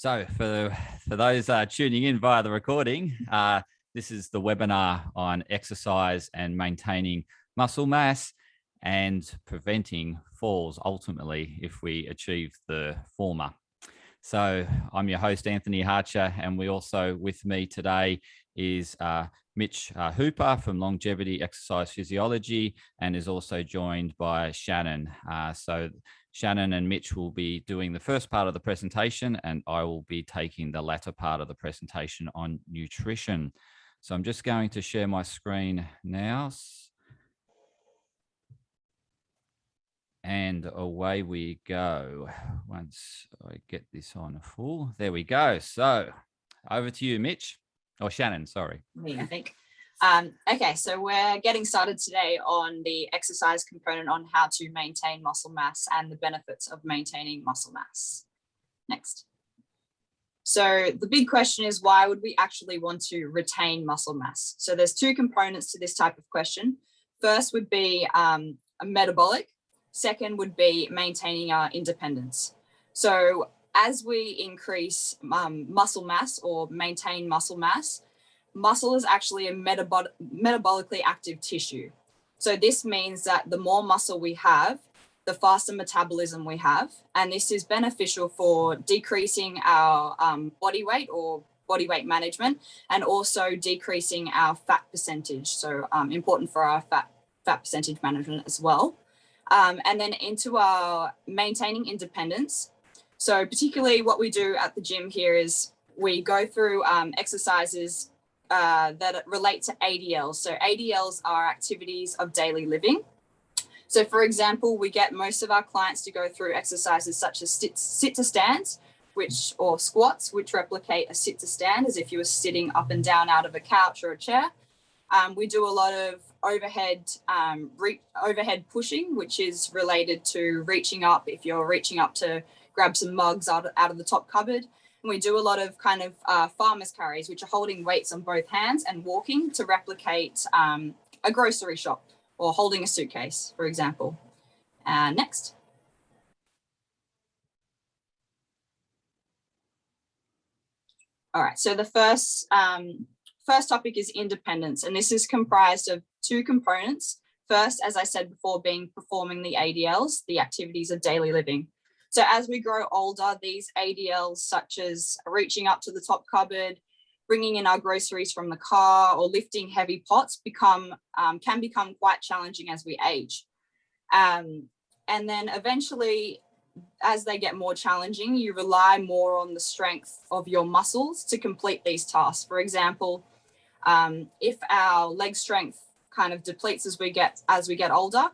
So for those tuning in via the recording, this is the webinar on exercise and maintaining muscle mass and preventing falls, ultimately, if we achieve the former. So I'm your host, Anthony Harcher, and we also with me today is Mitch Hooper from Longevity Exercise Physiology, and is also joined by Shannon. So Shannon and Mitch will be doing the first part of the presentation, and I will be taking the latter part of the presentation on nutrition. So I'm just going to share my screen now. And away we go. Once I get this on full, there we go. So over to you, Mitch. Or Shannon, sorry. Me, I think. Okay, so we're getting started today on the exercise component on how to maintain muscle mass and the benefits of maintaining muscle mass. Next. So the big question is, why would we actually want to retain muscle mass? So there's two components to this type of question. First would be a metabolic. Second would be maintaining our independence. So as we increase muscle mass or maintain muscle mass, muscle is actually a metabolically active tissue. So this means that the more muscle we have, the faster metabolism we have. And this is beneficial for decreasing our body weight or body weight management, and also decreasing our fat percentage. So important for our fat percentage management as well. And then into our maintaining independence. So particularly what we do at the gym here is we go through exercises that relate to ADLs. So ADLs are activities of daily living. So for example, we get most of our clients to go through exercises such as sit to stands, or squats, which replicate a sit to stand as if you were sitting up and down out of a couch or a chair. We do a lot of overhead pushing, which is related to reaching up if you're reaching up to grab some mugs out of the top cupboard. And we do a lot of kind of farmer's carries, which are holding weights on both hands and walking to replicate a grocery shop or holding a suitcase, for example. Next. All right, so the first topic is independence, and this is comprised of two components. First, as I said before, being performing the ADLs, the activities of daily living. So as we grow older, these ADLs, such as reaching up to the top cupboard, bringing in our groceries from the car, or lifting heavy pots, can become quite challenging as we age. And then eventually, as they get more challenging, you rely more on the strength of your muscles to complete these tasks. For example, if our leg strength kind of depletes as we get older,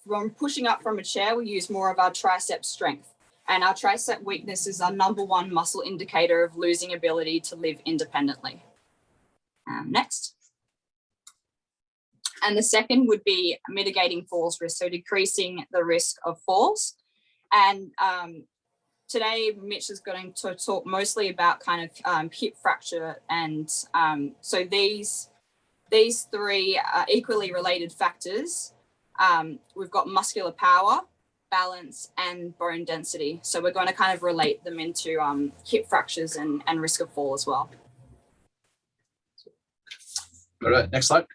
when pushing up from a chair, we use more of our tricep strength. And our tricep weakness is our #1 muscle indicator of losing ability to live independently. Next. And the second would be mitigating falls risk, so decreasing the risk of falls. And today, Mitch is going to talk mostly about kind of hip fracture. And so these three are equally related factors. We've got muscular power, balance, and bone density. So we're going to kind of relate them into hip fractures and risk of fall as well. All right, next slide.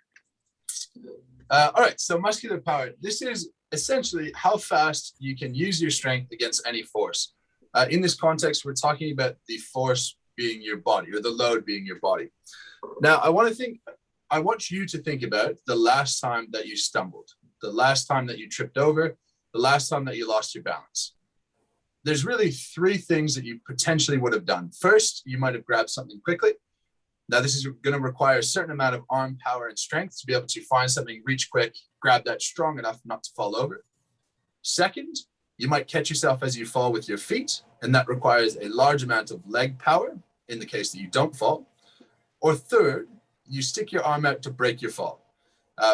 All right, so muscular power. This is essentially how fast you can use your strength against any force. In this context, we're talking about the force being your body, or the load being your body. Now, I want you to think about the last time that you stumbled, the last time that you tripped over, the last time that you lost your balance. There's really three things that you potentially would have done. First, you might have grabbed something quickly. Now, this is going to require a certain amount of arm power and strength to be able to find something, reach quick, grab that strong enough not to fall over. Second, you might catch yourself as you fall with your feet, and that requires a large amount of leg power in the case that you don't fall. Or third, you stick your arm out to break your fall.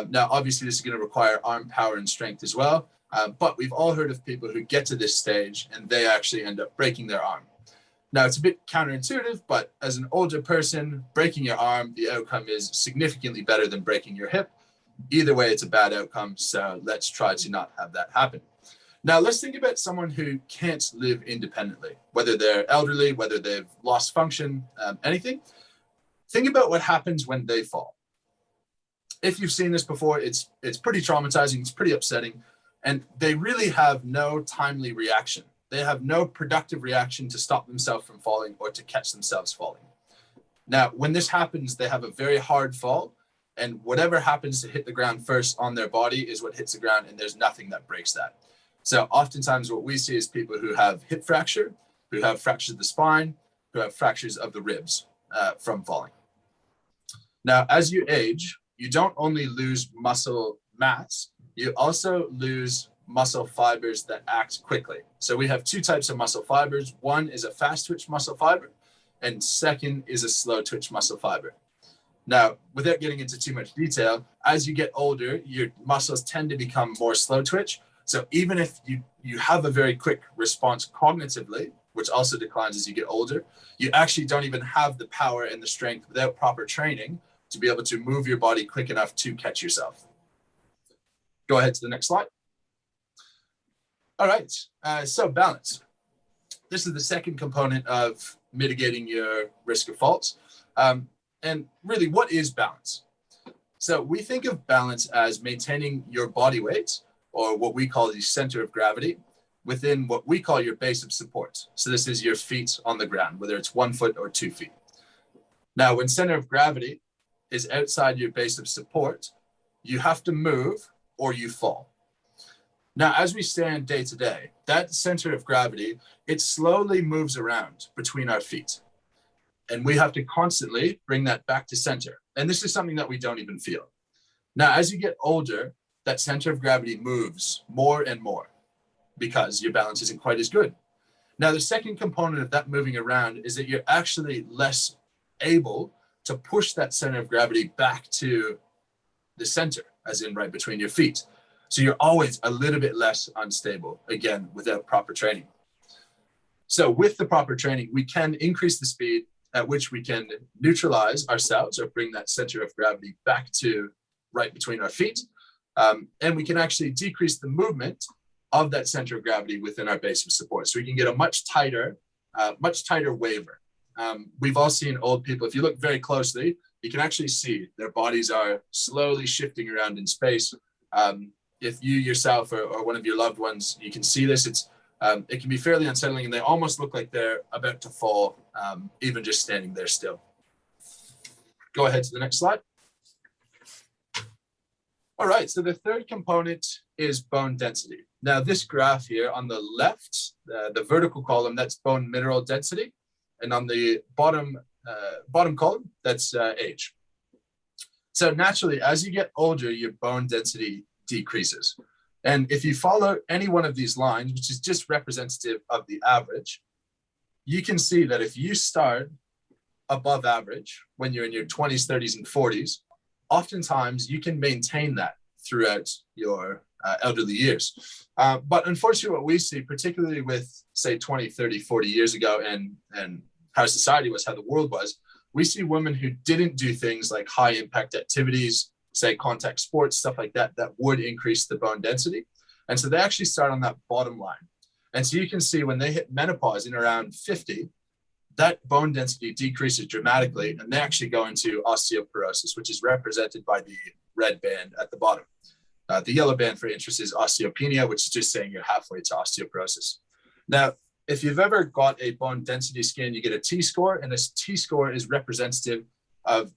Now, obviously, this is going to require arm power and strength as well, but we've all heard of people who get to this stage and they actually end up breaking their arm. Now, it's a bit counterintuitive, but as an older person, breaking your arm, the outcome is significantly better than breaking your hip. Either way, it's a bad outcome, so let's try to not have that happen. Now let's think about someone who can't live independently, whether they're elderly, whether they've lost function, anything. Think about what happens when they fall. If you've seen this before, it's pretty traumatizing, it's pretty upsetting, and they really have no timely reaction. They have no productive reaction to stop themselves from falling or to catch themselves falling. Now, when this happens, they have a very hard fall, and whatever happens to hit the ground first on their body is what hits the ground, and there's nothing that breaks that. So oftentimes what we see is people who have hip fracture, who have fractures of the spine, who have fractures of the ribs from falling. Now, as you age, you don't only lose muscle mass, you also lose muscle fibers that act quickly. So we have two types of muscle fibers. One is a fast twitch muscle fiber, and second is a slow twitch muscle fiber. Now, without getting into too much detail, as you get older, your muscles tend to become more slow twitch. So even if you have a very quick response cognitively, which also declines as you get older, you actually don't even have the power and the strength without proper training to be able to move your body quick enough to catch yourself. Go ahead to the next slide. All right, so balance. This is the second component of mitigating your risk of falls. And really, what is balance? So we think of balance as maintaining your body weight, or what we call the center of gravity, within what we call your base of support. So this is your feet on the ground, whether it's 1 foot or 2 feet. Now, when center of gravity is outside your base of support, you have to move or you fall. Now, as we stand day to day, that center of gravity, it slowly moves around between our feet. And we have to constantly bring that back to center. And this is something that we don't even feel. Now, as you get older, that center of gravity moves more and more because your balance isn't quite as good. Now, the second component of that moving around is that you're actually less able to push that center of gravity back to the center, as in right between your feet. So you're always a little bit less unstable, again, without proper training. So with the proper training, we can increase the speed at which we can neutralize ourselves or bring that center of gravity back to right between our feet. And we can actually decrease the movement of that center of gravity within our base of support. So we can get a much tighter waiver. We've all seen old people. If you look very closely, you can actually see their bodies are slowly shifting around in space. If you yourself or one of your loved ones, you can see this, it can be fairly unsettling, and they almost look like they're about to fall, even just standing there still. Go ahead to the next slide. All right, so the third component is bone density. Now this graph here on the left, the vertical column, that's bone mineral density. And on the bottom column, that's age. So naturally, as you get older, your bone density decreases. And if you follow any one of these lines, which is just representative of the average, you can see that if you start above average when you're in your 20s, 30s, and 40s, oftentimes you can maintain that throughout your elderly years. But unfortunately, what we see, particularly with, say, 20, 30, 40 years ago and how society was, how the world was, we see women who didn't do things like high impact activities, say contact sports, stuff like that, that would increase the bone density. And so they actually start on that bottom line. And so you can see when they hit menopause in around 50, that bone density decreases dramatically, and they actually go into osteoporosis, which is represented by the red band at the bottom. The yellow band, for interest, is osteopenia, which is just saying you're halfway to osteoporosis. Now, if you've ever got a bone density scan, you get a T-score, and this T-score is representative of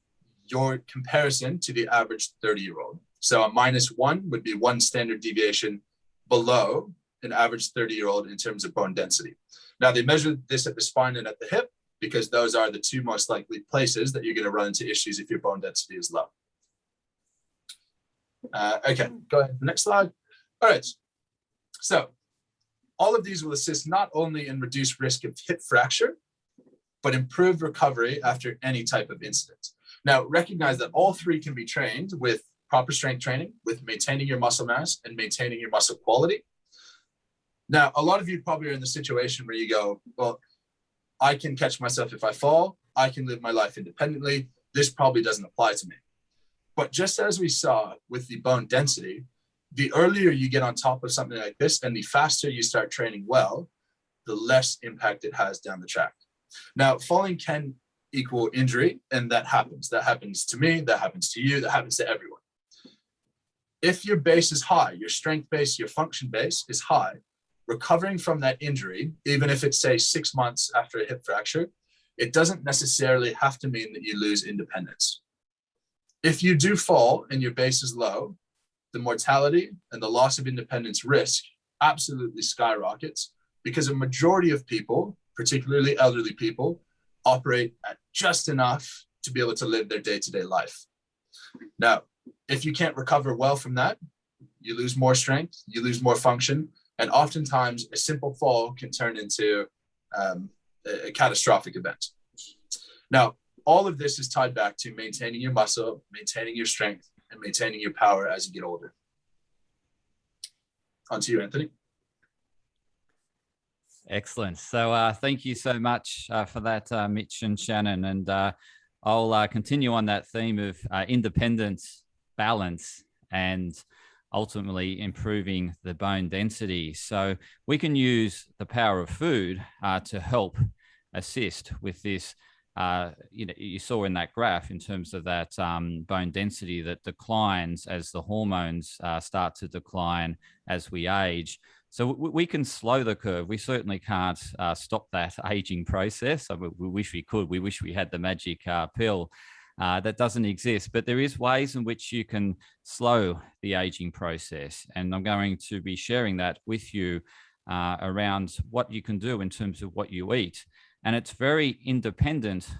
your comparison to the average 30-year-old. So a -1 would be one standard deviation below an average 30-year-old in terms of bone density. Now, they measure this at the spine and at the hip because those are the two most likely places that you're going to run into issues if your bone density is low. Okay, go ahead to the next slide. All right, so all of these will assist not only in reduced risk of hip fracture, but improved recovery after any type of incident. Now, recognize that all three can be trained with proper strength training, with maintaining your muscle mass and maintaining your muscle quality. Now, a lot of you probably are in the situation where you go, well, I can catch myself if I fall. I can live my life independently. This probably doesn't apply to me. But just as we saw with the bone density, the earlier you get on top of something like this and the faster you start training well, the less impact it has down the track. Now, falling can equal injury, and that happens. That happens to me, that happens to you, that happens to everyone. If your base is high, your strength base, your function base is high, recovering from that injury, even if it's, say, 6 months after a hip fracture, it doesn't necessarily have to mean that you lose independence. If you do fall and your base is low, the mortality and the loss of independence risk absolutely skyrockets, because a majority of people, particularly elderly people, operate at just enough to be able to live their day-to-day life. Now, if you can't recover well from that, you lose more strength, you lose more function, and oftentimes a simple fall can turn into a catastrophic event. Now, all of this is tied back to maintaining your muscle, maintaining your strength, and maintaining your power as you get older. On to you, Anthony. Excellent. So thank you so much for that, Mitch and Shannon. And I'll continue on that theme of independence, balance, and ultimately improving the bone density. So we can use the power of food to help assist with this. You saw in that graph in terms of that bone density that declines as the hormones start to decline as we age. So we can slow the curve. We certainly can't stop that aging process. We wish we could. We wish we had the magic pill. That doesn't exist, but there is ways in which you can slow the aging process. And I'm going to be sharing that with you around what you can do in terms of what you eat. And it's very independent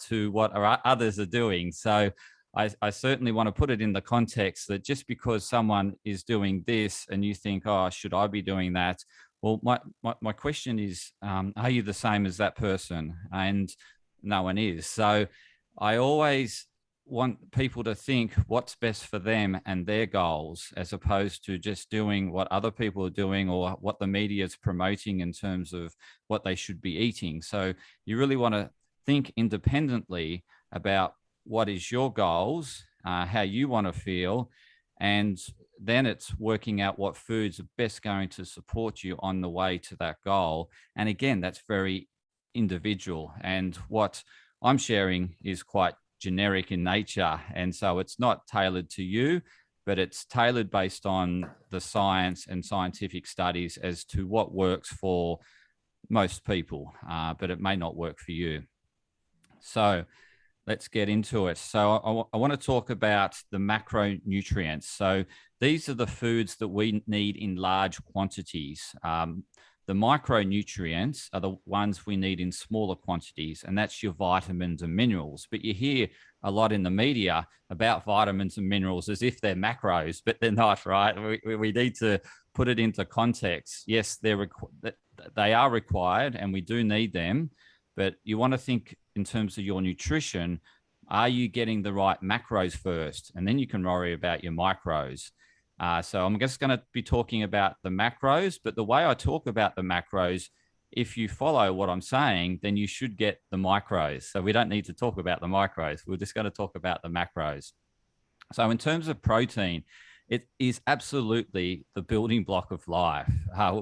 to what others are doing. So I certainly want to put it in the context that just because someone is doing this and you think, oh, should I be doing that? Well, my question is, are you the same as that person? And no one is. So I always want people to think what's best for them and their goals, as opposed to just doing what other people are doing or what the media is promoting in terms of what they should be eating. So you really want to think independently about what is your goals, how you want to feel, and then it's working out what foods are best going to support you on the way to that goal. And again, that's very individual. And what I'm sharing is quite generic in nature. And so it's not tailored to you, but it's tailored based on the science and scientific studies as to what works for most people, but it may not work for you. So let's get into it. So I want to talk about the macronutrients. So these are the foods that we need in large quantities. The micronutrients are the ones we need in smaller quantities, and that's your vitamins and minerals. But you hear a lot in the media about vitamins and minerals as if they're macros, but they're not, right? We need to put it into context. Yes, they are required, and we do need them, but you want to think in terms of your nutrition. Are you getting the right macros first? And then you can worry about your micros. So I'm just going to be talking about the macros, but the way I talk about the macros, if you follow what I'm saying, then you should get the micros. So we don't need to talk about the micros. We're just going to talk about the macros. So in terms of protein, it is absolutely the building block of life.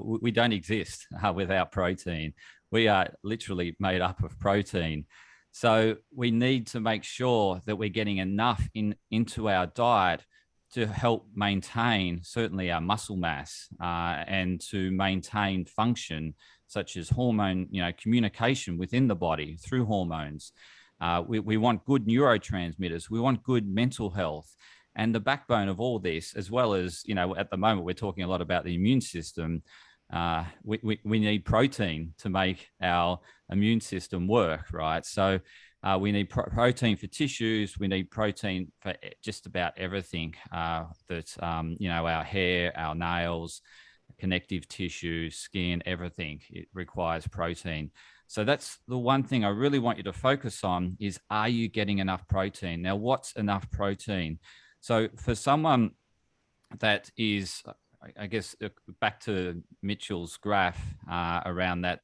We don't exist without protein. We are literally made up of protein. So we need to make sure that we're getting enough into our diet to help maintain certainly our muscle mass and to maintain function such as hormone, communication within the body through hormones. We want good neurotransmitters. We want good mental health. And the backbone of all this, as well as, at the moment, we're talking a lot about the immune system. We need protein to make our immune system work, right? So we need protein for tissues. We need protein for just about everything that, our hair, our nails, connective tissue, skin, everything. It requires protein. So that's the one thing I really want you to focus on is, are you getting enough protein? Now, what's enough protein? So for someone that is, I guess, back to Mitchell's graph around that,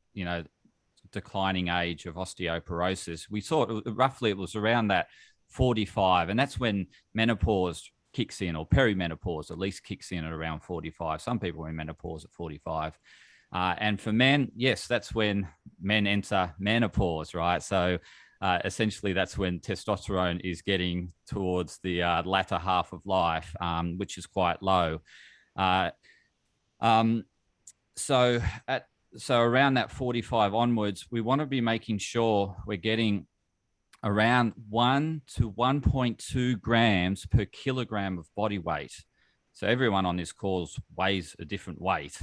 declining age of osteoporosis, we saw roughly it was around that 45, and that's when menopause kicks in, or perimenopause at least kicks in at around 45. Some people are in menopause at 45. And for men, yes, that's when men enter menopause, right? So essentially that's when testosterone is getting towards the latter half of life, which is quite low. So around that 45 onwards, we want to be making sure we're getting around 1 to 1.2 grams per kilogram of body weight. So everyone on this course weighs a different weight.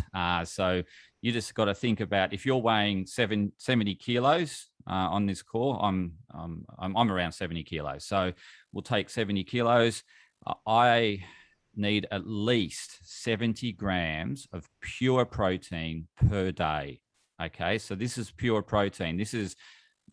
So you just got to think about, if you're weighing 70 kilos on this core, I'm around 70 kilos. So we'll take 70 kilos. I need at least 70 grams of pure protein per day. Okay, so this is pure protein. This is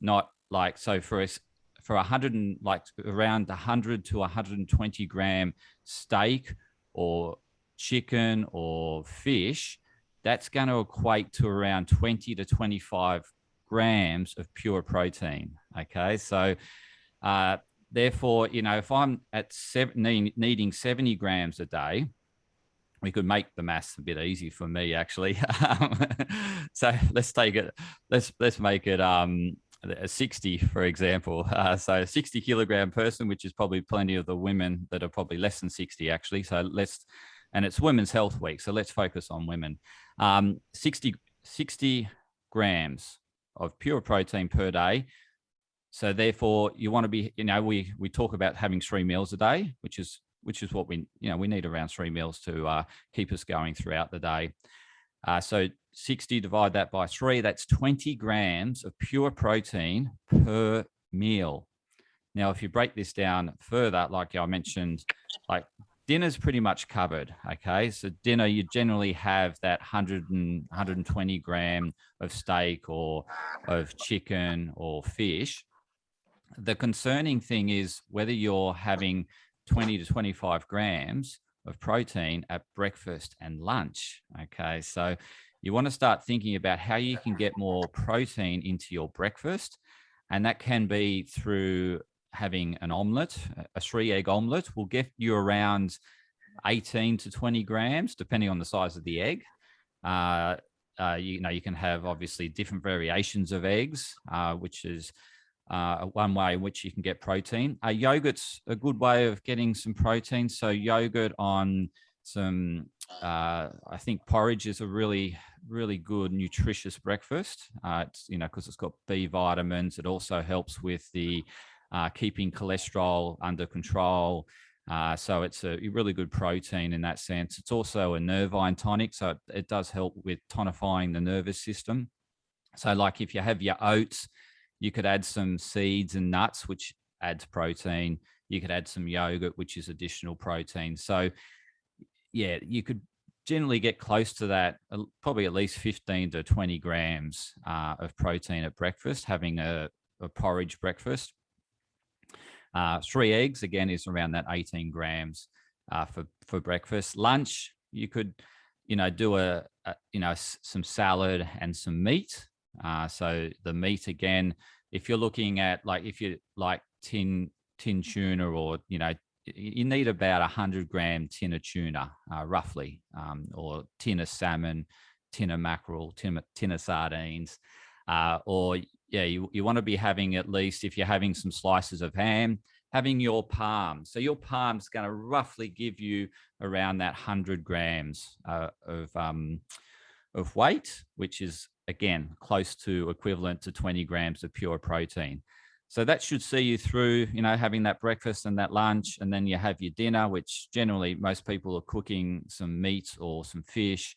not like, so for us, for around 100 to 120 gram steak or chicken or fish, that's going to equate to around 20 to 25 grams of pure protein. Okay, so therefore, if I'm at needing 70 grams a day, we could make the maths a bit easy for me, actually. So let's take it. Let's make it a 60, for example. So a 60 kilogram person, which is probably plenty of the women that are probably less than 60, actually. So and it's Women's Health Week, so let's focus on women. 60 grams of pure protein per day. So therefore, you want to be, we talk about having 3 meals a day, which is what we need around 3 meals to keep us going throughout the day. So 60, divide that by 3, that's 20 grams of pure protein per meal. Now, if you break this down further, like I mentioned, like dinner's pretty much covered. Okay, so dinner, you generally have that 120 gram of steak or of chicken or fish. The concerning thing is whether you're having 20 to 25 grams of protein at breakfast and lunch. Okay, so you want to start thinking about how you can get more protein into your breakfast, and that can be through having an omelette. A 3-egg omelette will get you around 18 to 20 grams, depending on the size of the egg. You can have obviously different variations of eggs, which is one way in which you can get protein. Yogurt's a good way of getting some protein. So yogurt on some, I think porridge is a really, really good nutritious breakfast. It's, because it's got B vitamins. It also helps with the keeping cholesterol under control. So it's a really good protein in that sense. It's also a nervine tonic, so it does help with tonifying the nervous system. So like if you have your oats, you could add some seeds and nuts, which adds protein. You could add some yogurt, which is additional protein. So yeah, you could generally get close to that, probably at least 15 to 20 grams of protein at breakfast, having a porridge breakfast. 3 eggs, again, is around that 18 grams for breakfast. Lunch, you could, do some salad and some meat. So the meat, again, if you're looking at if you like tin tuna, or you need about 100 gram tin of tuna, roughly, or tin of salmon, tin of mackerel, tin of sardines, or you want to be having, at least if you're having some slices of ham, having your palm. So your palm's going to roughly give you around that 100 grams of weight, which is, again, close to equivalent to 20 grams of pure protein. So that should see you through, having that breakfast and that lunch, and then you have your dinner, which generally most people are cooking some meat or some fish.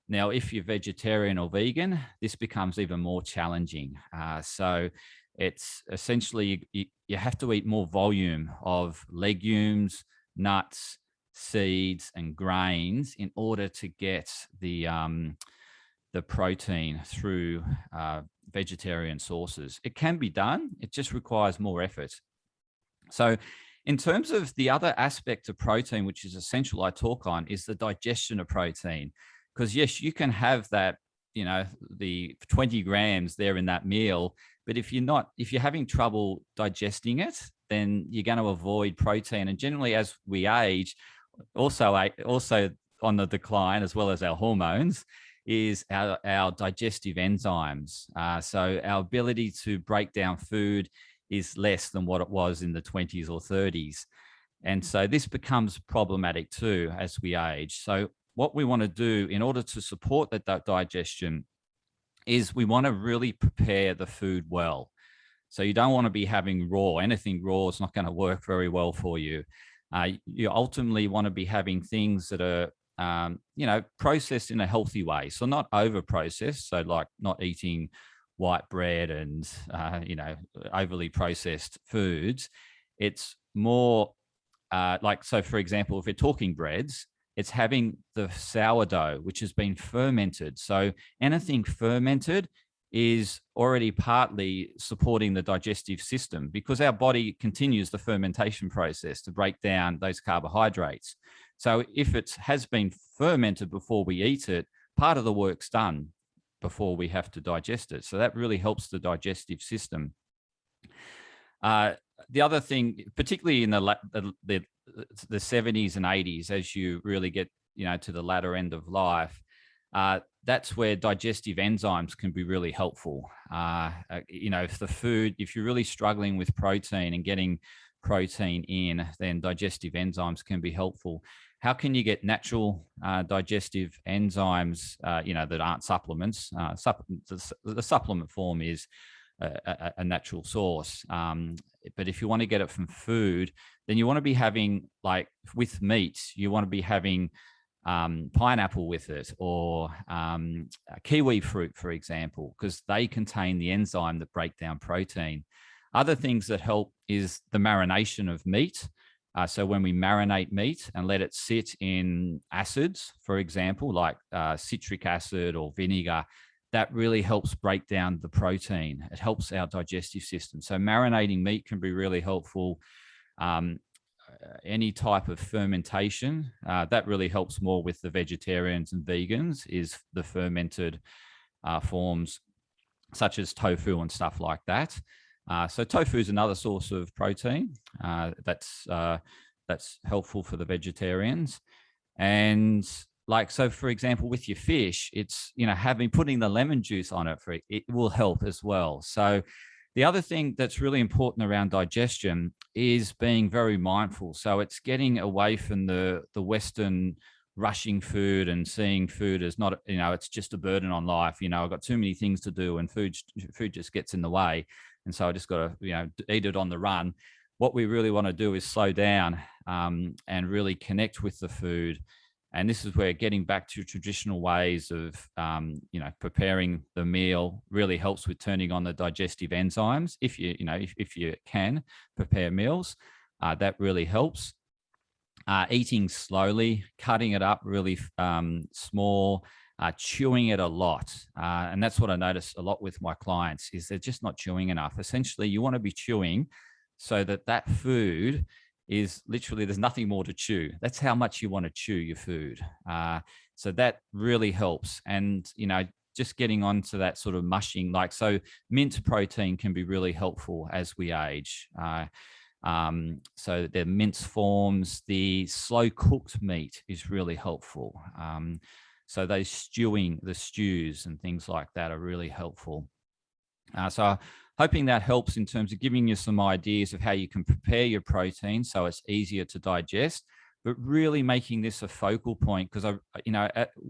Now, if you're vegetarian or vegan, this becomes even more challenging. So it's essentially, you have to eat more volume of legumes, nuts, seeds, and grains in order to get the protein through vegetarian sources. It can be done. It just requires more effort. So in terms of the other aspect of protein, which is essential I talk on, is the digestion of protein. Because yes, you can have that, the 20 grams there in that meal, but if you're having trouble digesting it, then you're going to avoid protein. And generally, as we age, also on the decline, as well as our hormones, is our digestive enzymes. So our ability to break down food is less than what it was in the 20s or 30s. And so this becomes problematic too as we age. So what we want to do in order to support that digestion is we want to really prepare the food well. So you don't want to be having raw. Anything raw is not going to work very well for you. You ultimately want to be having things that are processed in a healthy way. So not over processed. So like not eating white bread and, overly processed foods. It's more so for example, if we're talking breads, it's having the sourdough, which has been fermented. So anything fermented is already partly supporting the digestive system, because our body continues the fermentation process to break down those carbohydrates. So if it has been fermented before we eat it, part of the work's done before we have to digest it. So that really helps the digestive system. The other thing, particularly in the 70s and 80s, as you really get to the latter end of life, that's where digestive enzymes can be really helpful. If you're really struggling with protein and getting protein in, then digestive enzymes can be helpful. How can you get natural digestive enzymes, that aren't supplements? The supplement form is a natural source. But if you want to get it from food, then you want to be having, like with meat, you want to be having pineapple with it, or kiwi fruit, for example, because they contain the enzyme that break down protein. Other things that help is the marination of meat. So when we marinate meat and let it sit in acids, for example, like citric acid or vinegar, that really helps break down the protein. It helps our digestive system. So marinating meat can be really helpful. Any type of fermentation, that really helps more with the vegetarians and vegans, is the fermented forms such as tofu and stuff like that. So tofu is another source of protein that's helpful for the vegetarians. And so for example, with your fish, it's, putting the lemon juice on it will help as well. So the other thing that's really important around digestion is being very mindful. So it's getting away from the Western rushing food and seeing food as not, it's just a burden on life. I've got too many things to do and food just gets in the way. And so I just got to, eat it on the run. What we really want to do is slow down and really connect with the food. And this is where getting back to traditional ways of, preparing the meal really helps with turning on the digestive enzymes. If you can prepare meals, that really helps. Eating slowly, cutting it up really small, chewing it a lot. And that's what I notice a lot with my clients, is they're just not chewing enough. Essentially, you want to be chewing so that food is literally, there's nothing more to chew. That's how much you want to chew your food. So that really helps. And, just getting onto that sort of mushing, so mint protein can be really helpful as we age. So the mince forms, the slow cooked meat is really helpful. So the stews and things like that are really helpful. So hoping that helps in terms of giving you some ideas of how you can prepare your protein so it's easier to digest, but really making this a focal point, because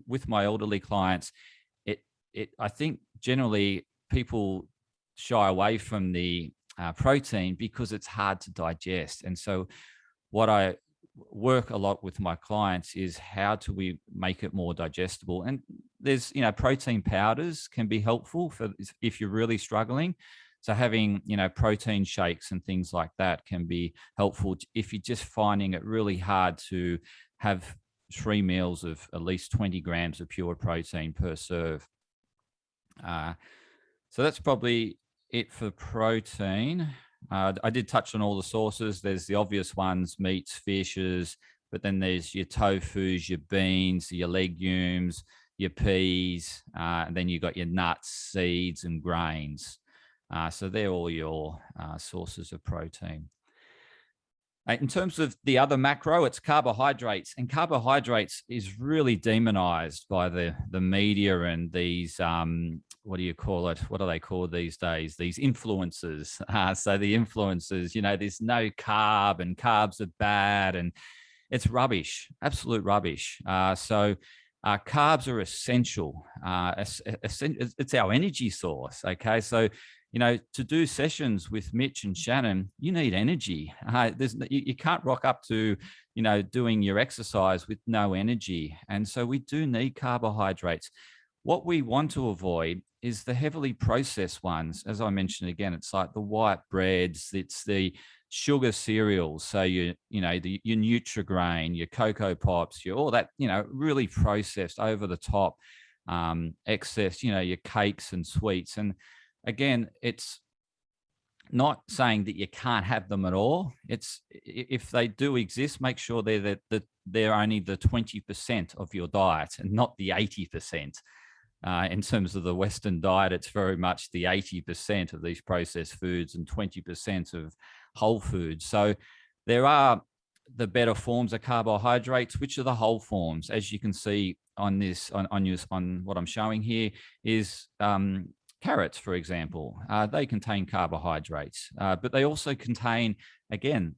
with my elderly clients, I think generally people shy away from the protein because it's hard to digest. And so what I work a lot with my clients is how do we make it more digestible? And there's, protein powders can be helpful for if you're really struggling. So having, protein shakes and things like that can be helpful if you're just finding it really hard to have 3 meals of at least 20 grams of pure protein per serve. So that's probably it for protein. I did touch on all the sources. There's the obvious ones, meats, fishes, but then there's your tofus, your beans, your legumes, your peas, and then you've got your nuts, seeds, and grains. So they're all your sources of protein. In terms of the other macro, it's carbohydrates, and carbohydrates is really demonized by the media and these what do you call it? What are they called these days? These influencers. So the influencers, there's no carb, and carbs are bad, and it's rubbish, absolute rubbish. So carbs are essential. It's our energy source. Okay, so to do sessions with Mitch and Shannon, you need energy. You can't rock up to, doing your exercise with no energy. And so we do need carbohydrates. What we want to avoid is the heavily processed ones. As I mentioned again, it's like the white breads, it's the sugar cereals. So your Nutri-Grain, your Cocoa Pops, all that, really processed, over the top, excess, your cakes and sweets. And again, it's not saying that you can't have them at all. It's, if they do exist, make sure they're only the 20% of your diet and not the 80%. In terms of the Western diet, it's very much the 80% of these processed foods and 20% of whole foods. So there are the better forms of carbohydrates, which are the whole forms. As you can see on this, on what I'm showing here, is carrots, for example. They contain carbohydrates, but they also contain, again,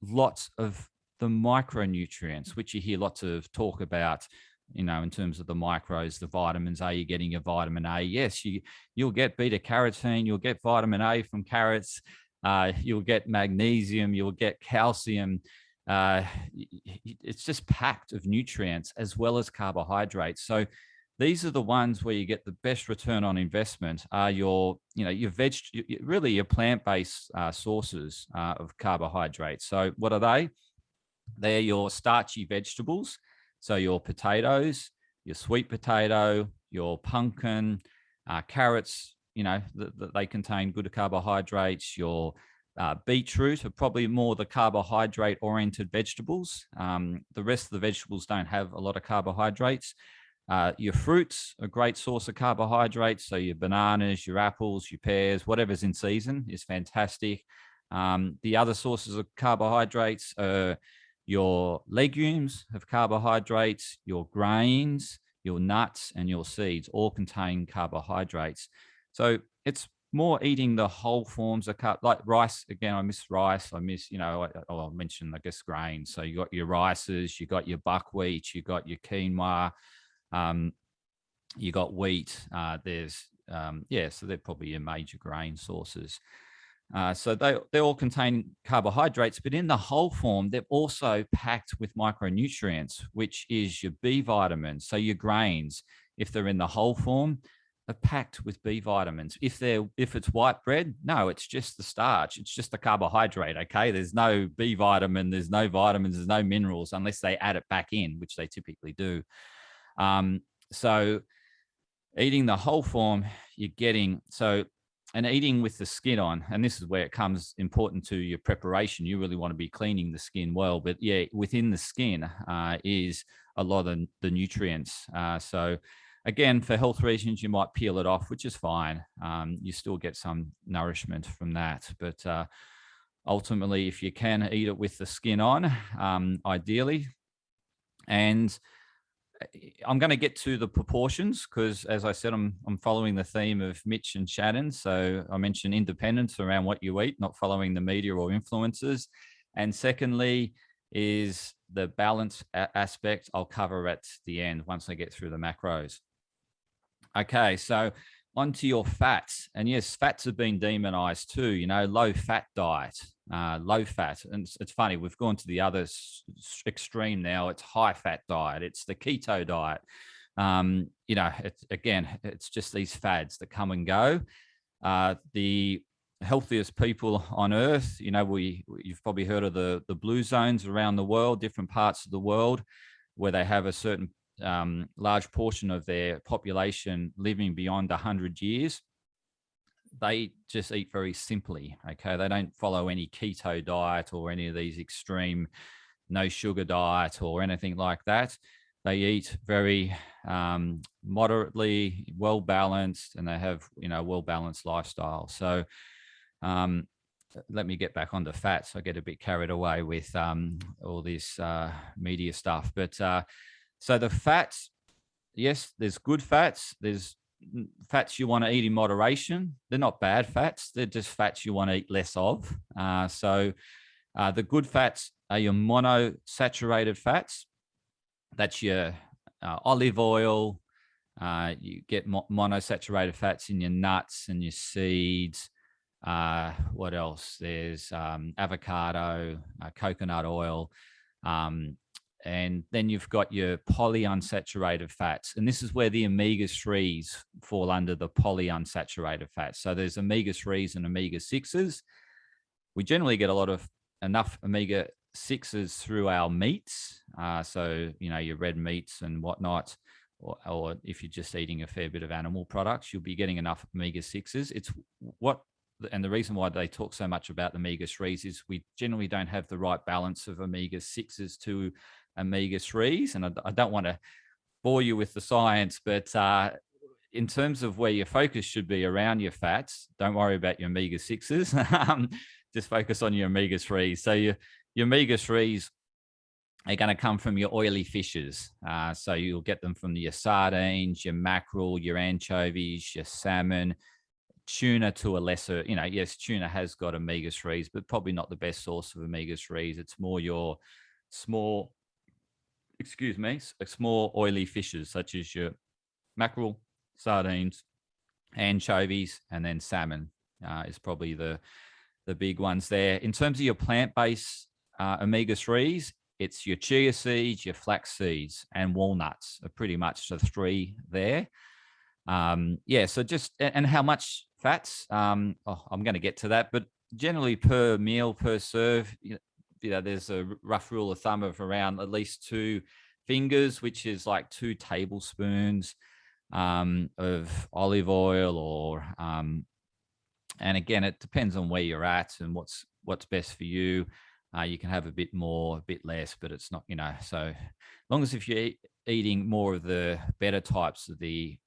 lots of the micronutrients, which you hear lots of talk about, in terms of the micros, the vitamins. Are you getting your vitamin A? Yes, you'll get beta carotene, you'll get vitamin A from carrots, you'll get magnesium, you'll get calcium. It's just packed of nutrients as well as carbohydrates. So these are the ones where you get the best return on investment. Are your plant-based sources of carbohydrates. So what are they? They're your starchy vegetables. So your potatoes, your sweet potato, your pumpkin, carrots, they contain good carbohydrates. Your beetroot are probably more the carbohydrate-oriented vegetables. The rest of the vegetables don't have a lot of carbohydrates. Your fruits, a great source of carbohydrates. So your bananas, your apples, your pears, whatever's in season is fantastic. The other sources of carbohydrates are your legumes have carbohydrates, your grains, your nuts, and your seeds all contain carbohydrates. So it's more eating the whole forms of like rice. Again, I miss rice. I miss, I'll mention, I guess, grains. So you got your rices, you got your buckwheat, you got your quinoa, you got wheat. So they're probably your major grain sources. So they all contain carbohydrates, but in the whole form, they're also packed with micronutrients, which is your B vitamins. So your grains, if they're in the whole form, are packed with B vitamins. If it's white bread, no, it's just the starch. It's just the carbohydrate. Okay, there's no B vitamin, there's no vitamins, there's no minerals, unless they add it back in, which they typically do. So eating the whole form, you're getting and eating with the skin on, and this is where it comes important to your preparation. You really want to be cleaning the skin well, but yeah, within the skin is a lot of the nutrients. So again, for health reasons, you might peel it off, which is fine. You still get some nourishment from that, but ultimately, if you can eat it with the skin on, ideally. And I'm going to get to the proportions because, as I said, I'm following the theme of Mitch and Shannon. So I mentioned independence around what you eat, not following the media or influencers. And secondly is the balance aspect. I'll cover at the end once I get through the macros. Okay, so onto your fats. And yes, fats have been demonized too, low fat diet. Low fat, and it's funny, we've gone to the other extreme now. It's high fat diet, it's the keto diet. It's just these fads that come and go. The healthiest people on earth, you've probably heard of the blue zones around the world, different parts of the world where they have a certain large portion of their population living beyond 100 years. They just eat very simply. Okay, they don't follow any keto diet or any of these extreme no sugar diet or anything like that. They eat very moderately, well balanced, and they have well balanced lifestyle. So let me get back onto fats. I get a bit carried away with all this media stuff. But so the fats, yes, there's good fats. There's fats you want to eat in moderation. They're not bad fats. They're just fats you want to eat less of. So the good fats are your monosaturated fats. That's your olive oil. You get monosaturated fats in your nuts and your seeds. What else? There's avocado, coconut oil. And then you've got your polyunsaturated fats. And this is where the omega-3s fall under the polyunsaturated fats. So there's omega-3s and omega-6s. We generally get enough omega-6s through our meats. So, your red meats and whatnot, or if you're just eating a fair bit of animal products, you'll be getting enough omega-6s. And the reason why they talk so much about the omega-3s is we generally don't have the right balance of omega-6s to omega-3s. And I don't want to bore you with the science, but in terms of where your focus should be around your fats, don't worry about your omega-6s. Just focus on your omega-3s. So your omega-3s are going to come from your oily fishes. So you'll get them from your sardines, your mackerel, your anchovies, your salmon, tuna to a lesser, yes, tuna has got omega-3s, but probably not the best source of omega-3s. It's more your small oily fishes, such as your mackerel, sardines, anchovies, and then salmon is probably the big ones there. In terms of your plant-based omega-3s, it's your chia seeds, your flax seeds, and walnuts are pretty much the three there. So just, and how much fats, I'm going to get to that, but generally per meal, per serve, there's a rough rule of thumb of around at least 2 fingers, which is like 2 tablespoons of olive oil, or and again, it depends on where you're at and what's best for you. You can have a bit more, a bit less, but it's not, so as long as if you're eating more of the better types of the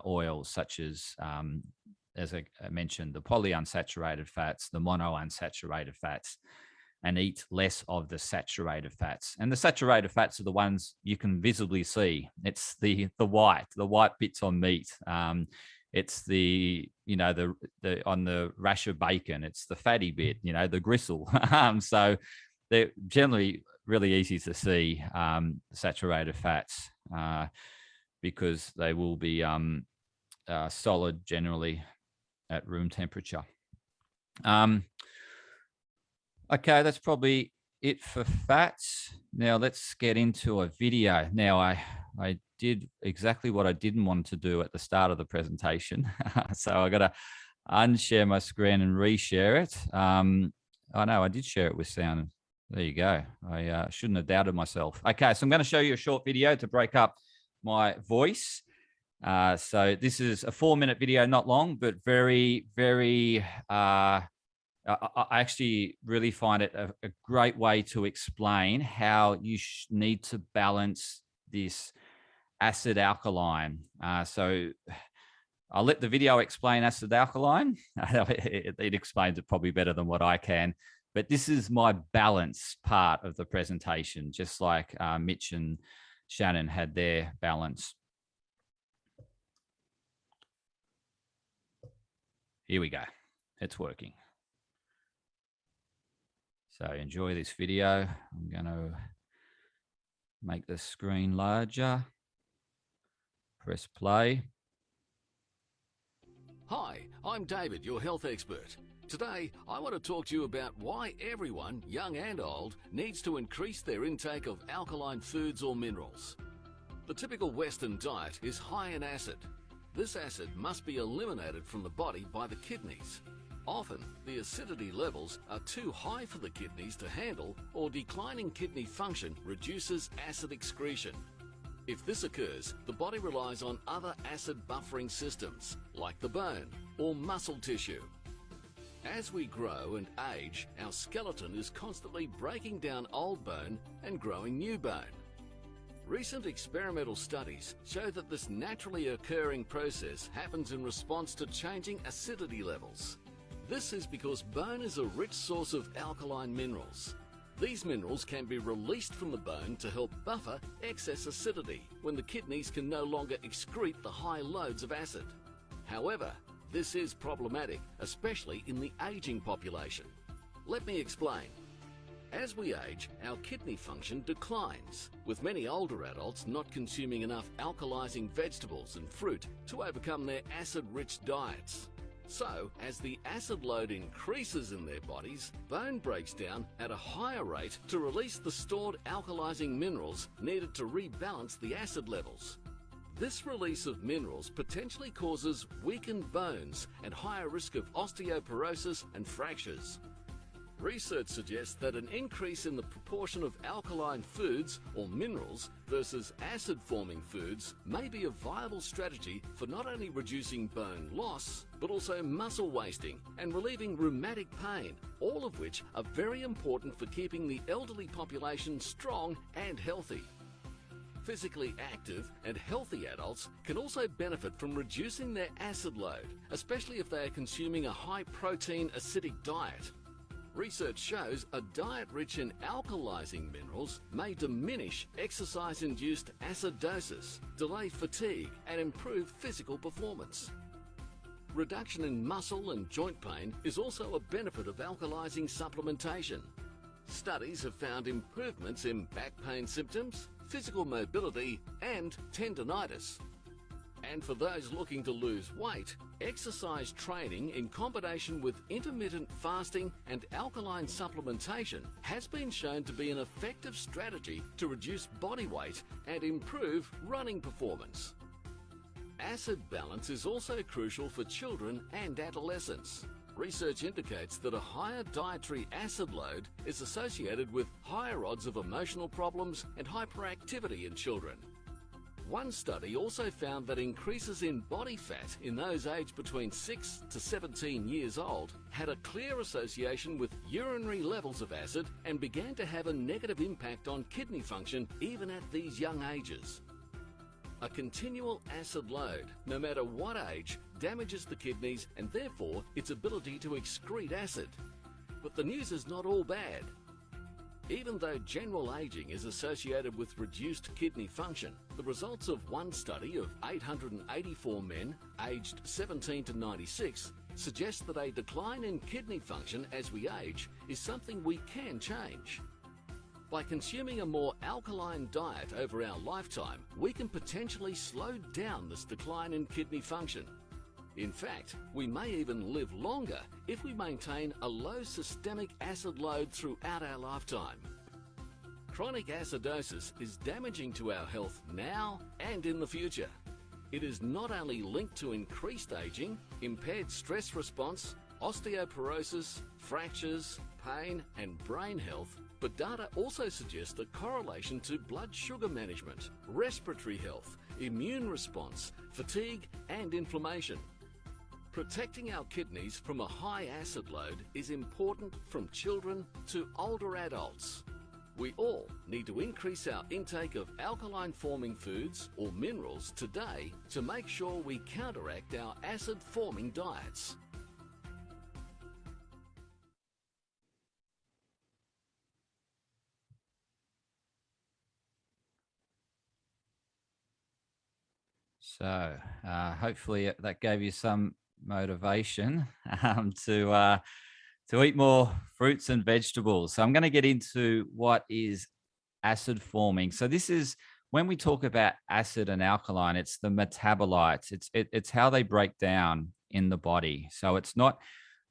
oils, such as I mentioned, the polyunsaturated fats, the monounsaturated fats, and eat less of the saturated fats. And the saturated fats are the ones you can visibly see. It's the white bits on meat. It's the on the rash of bacon, it's the fatty bit, the gristle. So they're generally really easy to see, saturated fats, because they will be solid generally at room temperature. Okay, that's probably it for fats. Now let's get into a video. Now I did exactly what I didn't want to do at the start of the presentation. So I got to unshare my screen and reshare it. I know I did share it with sound. There you go. I shouldn't have doubted myself. Okay, so I'm going to show you a short video to break up my voice. So this is a 4-minute video, not long, but very, very, I actually really find it a great way to explain how you need to balance this acid alkaline. So I'll let the video explain acid alkaline. It explains it probably better than what I can, but this is my balance part of the presentation, just like Mitch and Shannon had their balance. Here we go. It's working. So enjoy this video. I'm going to make the screen larger. Press play. Hi, I'm David, your health expert. Today, I want to talk to you about why everyone, young and old, needs to increase their intake of alkaline foods or minerals. The typical Western diet is high in acid. This acid must be eliminated from the body by the kidneys. Often, the acidity levels are too high for the kidneys to handle, or declining kidney function reduces acid excretion. If this occurs, the body relies on other acid buffering systems, like the bone or muscle tissue. As we grow and age, our skeleton is constantly breaking down old bone and growing new bone. Recent experimental studies show that this naturally occurring process happens in response to changing acidity levels. This is because bone is a rich source of alkaline minerals. These minerals can be released from the bone to help buffer excess acidity when the kidneys can no longer excrete the high loads of acid. However, this is problematic, especially in the aging population. Let me explain. As we age, our kidney function declines, with many older adults not consuming enough alkalizing vegetables and fruit to overcome their acid-rich diets. So, as the acid load increases in their bodies, bone breaks down at a higher rate to release the stored alkalizing minerals needed to rebalance the acid levels. This release of minerals potentially causes weakened bones and higher risk of osteoporosis and fractures. Research suggests that an increase in the proportion of alkaline foods or minerals versus acid-forming foods may be a viable strategy for not only reducing bone loss, but also muscle wasting and relieving rheumatic pain, all of which are very important for keeping the elderly population strong and healthy. Physically active and healthy adults can also benefit from reducing their acid load, especially if they are consuming a high-protein acidic diet. Research shows a diet rich in alkalizing minerals may diminish exercise-induced acidosis, delay fatigue, and improve physical performance. Reduction in muscle and joint pain is also a benefit of alkalizing supplementation. Studies have found improvements in back pain symptoms, physical mobility, and tendinitis. And for those looking to lose weight, exercise training in combination with intermittent fasting and alkaline supplementation has been shown to be an effective strategy to reduce body weight and improve running performance. Acid balance is also crucial for children and adolescents. Research indicates that a higher dietary acid load is associated with higher odds of emotional problems and hyperactivity in children. One study also found that increases in body fat in those aged between 6 to 17 years old had a clear association with urinary levels of acid and began to have a negative impact on kidney function even at these young ages. A continual acid load, no matter what age, damages the kidneys and therefore its ability to excrete acid. But the news is not all bad. Even though general aging is associated with reduced kidney function, the results of one study of 884 men aged 17 to 96 suggest that a decline in kidney function as we age is something we can change. By consuming a more alkaline diet over our lifetime, we can potentially slow down this decline in kidney function. In fact, we may even live longer if we maintain a low systemic acid load throughout our lifetime. Chronic acidosis is damaging to our health now and in the future. It is not only linked to increased aging, impaired stress response, osteoporosis, fractures, pain, and brain health, but data also suggest a correlation to blood sugar management, respiratory health, immune response, fatigue, and inflammation. Protecting our kidneys from a high acid load is important from children to older adults. We all need to increase our intake of alkaline-forming foods or minerals today to make sure we counteract our acid-forming diets. So hopefully that gave you some motivation to eat more fruits and vegetables. So I'm going to get into what is acid forming. So this is when we talk about acid and alkaline, it's the metabolites. It's how they break down in the body. So it's not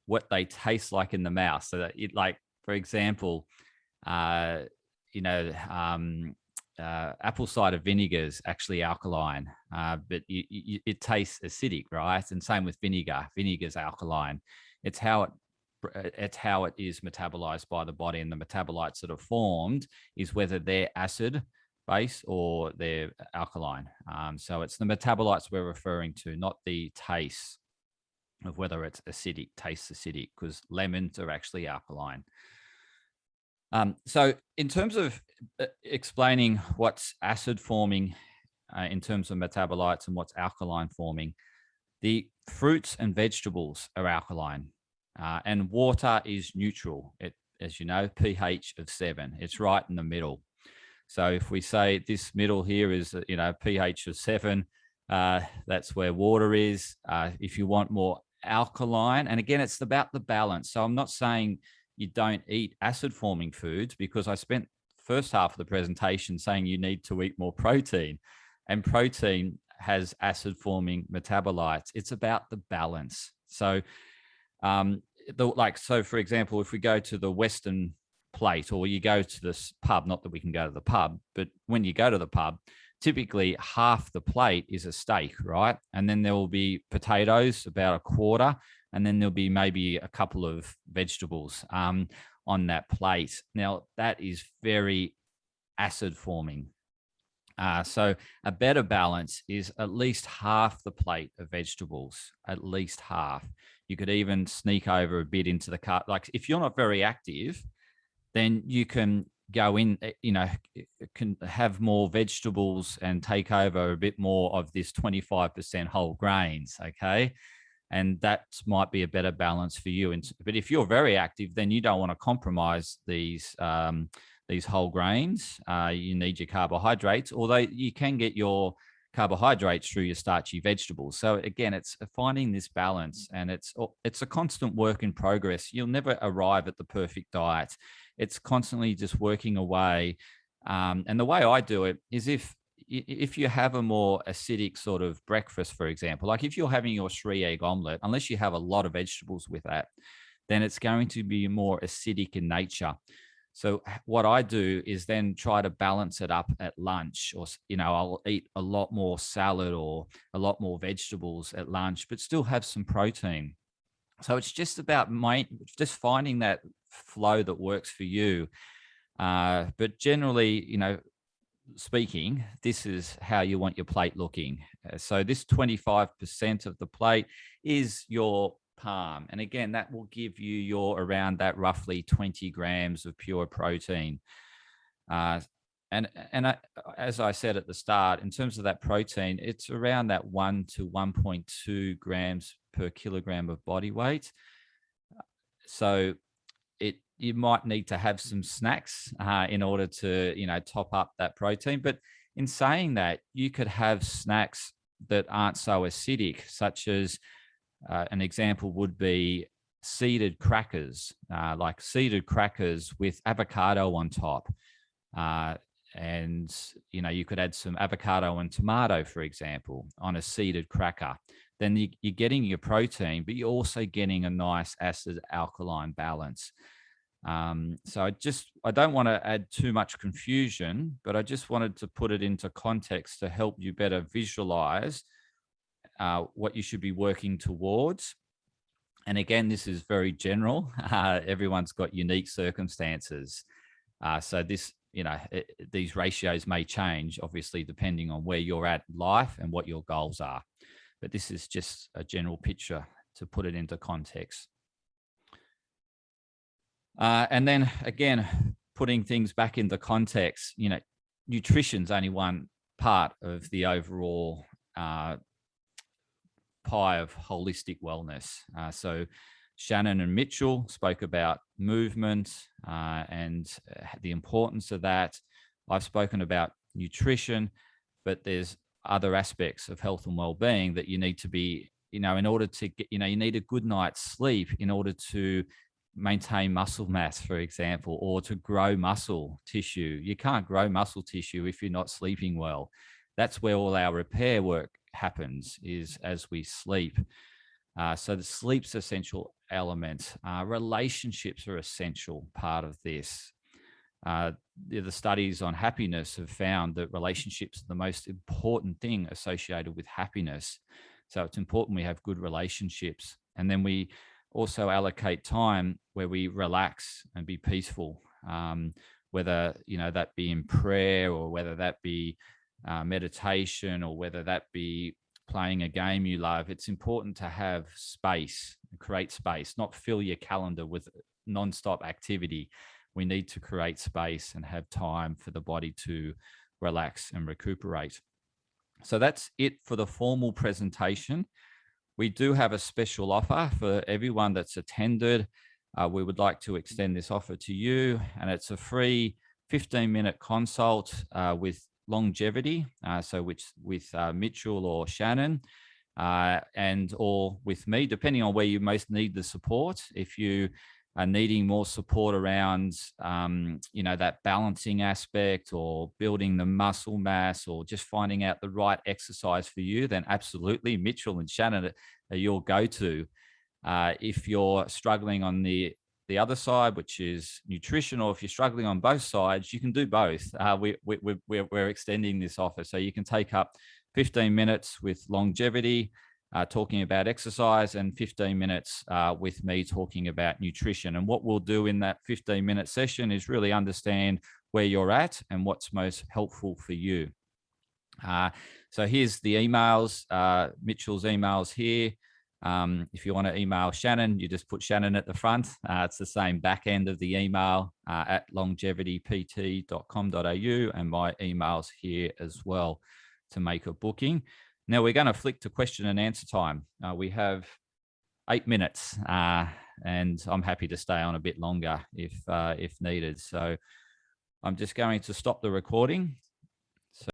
what they taste like in the mouth. So that it, like, for example, apple cider vinegar is actually alkaline, but it tastes acidic, right? And same with vinegar. Vinegar is alkaline. It's how it is metabolized by the body, and the metabolites that are formed is whether they're acid base or they're alkaline. So it's the metabolites we're referring to, not the taste of whether it's acidic, tastes acidic, because lemons are actually alkaline. So in terms of explaining what's acid forming in terms of metabolites and what's alkaline forming, the fruits and vegetables are alkaline. and water is neutral. As you know, pH of 7. It's right in the middle. So if we say this middle here is, pH of 7, that's where water is. If you want more alkaline, and again, it's about the balance. So I'm not saying you don't eat acid forming foods, because I spent the first half of the presentation saying you need to eat more protein, and protein has acid forming metabolites. It's about the balance. So so for example, if we go to the Western plate, or you go to this pub, not that we can go to the pub, but when you go to the pub, typically half the plate is a steak, right? And then there will be potatoes, about a quarter, and then there'll be maybe a couple of vegetables on that plate. Now, that is very acid forming. So a better balance is at least half the plate of vegetables, at least half. You could even sneak over a bit into the cart. Like if you're not very active, then you can go in, can have more vegetables and take over a bit more of this 25% whole grains, okay? And that might be a better balance for you. But if you're very active, then you don't want to compromise these whole grains. You need your carbohydrates, although you can get your carbohydrates through your starchy vegetables. So again, it's finding this balance, and it's a constant work in progress. You'll never arrive at the perfect diet. It's constantly just working away. And the way I do it is if you have a more acidic sort of breakfast, for example, like if you're having your 3-egg omelet, unless you have a lot of vegetables with that, then it's going to be more acidic in nature. So what I do is then try to balance it up at lunch, or, I'll eat a lot more salad or a lot more vegetables at lunch, but still have some protein. So it's just about just finding that flow that works for you. But generally, speaking, this is how you want your plate looking. So this 25% of the plate is your palm. And again, that will give you around that roughly 20 grams of pure protein. And as I said at the start, in terms of that protein, it's around that 1 to 1.2 grams per kilogram of body weight. So you might need to have some snacks in order to, top up that protein. But in saying that, you could have snacks that aren't so acidic, such as an example would be seeded crackers, like seeded crackers with avocado on top. And, you could add some avocado and tomato, for example, on a seeded cracker. Then you're getting your protein, but you're also getting a nice acid alkaline balance. So I don't want to add too much confusion, but I just wanted to put it into context to help you better visualize what you should be working towards. And again, this is very general. Everyone's got unique circumstances. So this, these ratios may change, obviously, depending on where you're at in life and what your goals are. But this is just a general picture to put it into context. And then again, putting things back into context, nutrition's only one part of the overall pie of holistic wellness. So Shannon and Mitchell spoke about movement and the importance of that. I've spoken about nutrition, but there's other aspects of health and well-being that you need to be, in order to get, you need a good night's sleep in order to maintain muscle mass, for example, or to grow muscle tissue. You can't grow muscle tissue if you're not sleeping well. That's where all our repair work happens, is as we sleep. So the sleep's essential element. Relationships are essential part of this. The studies on happiness have found that relationships are the most important thing associated with happiness. So it's important we have good relationships. And then we also allocate time where we relax and be peaceful, whether, that be in prayer, or whether that be meditation, or whether that be playing a game you love. It's important to have space, create space, not fill your calendar with nonstop activity. We need to create space and have time for the body to relax and recuperate. So that's it for the formal presentation. we do have a special offer for everyone that's attended. We would like to extend this offer to you, and it's a free 15-minute consult with Longevity, so with Mitchell or Shannon, and or with me, depending on where you most need the support. If you are needing more support around, that balancing aspect, or building the muscle mass, or just finding out the right exercise for you, then absolutely Mitchell and Shannon are your go-to. If you're struggling on the other side, which is nutrition, or if you're struggling on both sides, you can do both. We're extending this offer, so you can take up 15 minutes with Longevity, talking about exercise, and 15 minutes with me talking about nutrition. And what we'll do in that 15-minute session is really understand where you're at and what's most helpful for you. So here's the emails, Mitchell's emails here. If you want to email Shannon, you just put Shannon at the front. It's the same back end of the email at longevitypt.com.au, and my email's here as well to make a booking. Now we're going to flick to question and answer time. We have 8 minutes, and I'm happy to stay on a bit longer if needed. So I'm just going to stop the recording